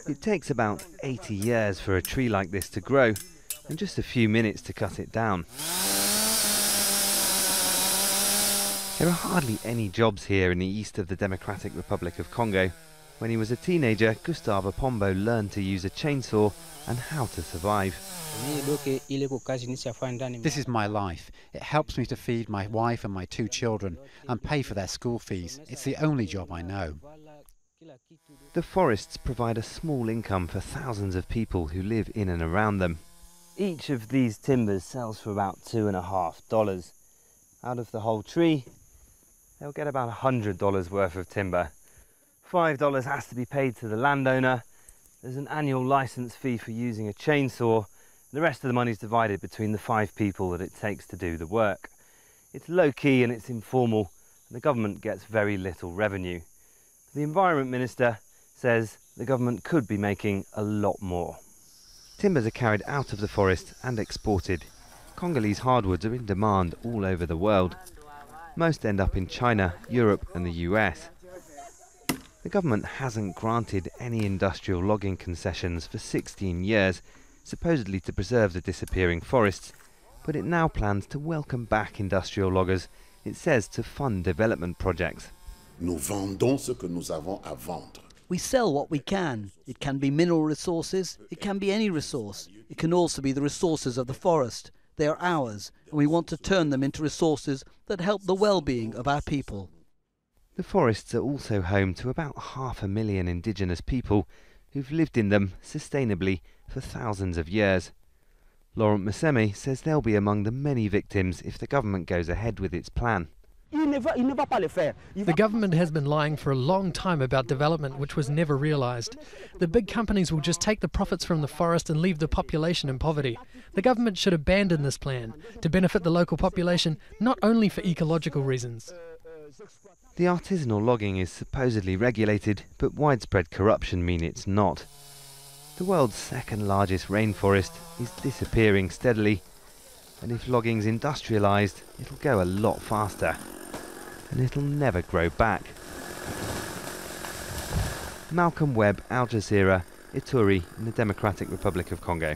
It takes about 80 years for a tree like this to grow, and just a few minutes to cut it down. There are hardly any jobs here in the east of the Democratic Republic of Congo. When he was a teenager, Gustave Apombo learned to use a chainsaw and how to survive. This is my life. It helps me to feed my wife and my 2 children and pay for their school fees. It's the only job I know. The forests provide a small income for thousands of people who live in and around them. Each of these timbers sells for about $2.50. Out of the whole tree, they'll get about $100 worth of timber. $5 has to be paid to the landowner. There's an annual license fee for using a chainsaw. The rest of the money is divided between the 5 people that it takes to do the work. It's low-key and it's informal, and the government gets very little revenue. The Environment Minister says the government could be making a lot more. Timbers are carried out of the forest and exported. Congolese hardwoods are in demand all over the world. Most end up in China, Europe and the US. The government hasn't granted any industrial logging concessions for 16 years, supposedly to preserve the disappearing forests, but it now plans to welcome back industrial loggers, it says, to fund development projects. Nous vendons ce que nous avons à vendre. We sell what we can. It can be mineral resources, it can be any resource. It can also be the resources of the forest. They are ours, and we want to turn them into resources that help the well-being of our people. The forests are also home to about 500,000 indigenous people who've lived in them sustainably for thousands of years. Laurent Meseme says they'll be among the many victims if the government goes ahead with its plan. The government has been lying for a long time about development which was never realised. The big companies will just take the profits from the forest and leave the population in poverty. The government should abandon this plan to benefit the local population, not only for ecological reasons. The artisanal logging is supposedly regulated, but widespread corruption mean it's not. The world's second largest rainforest is disappearing steadily, and if logging's industrialised, it'll go a lot faster, and it'll never grow back. Malcolm Webb, Al Jazeera, Ituri in the Democratic Republic of Congo.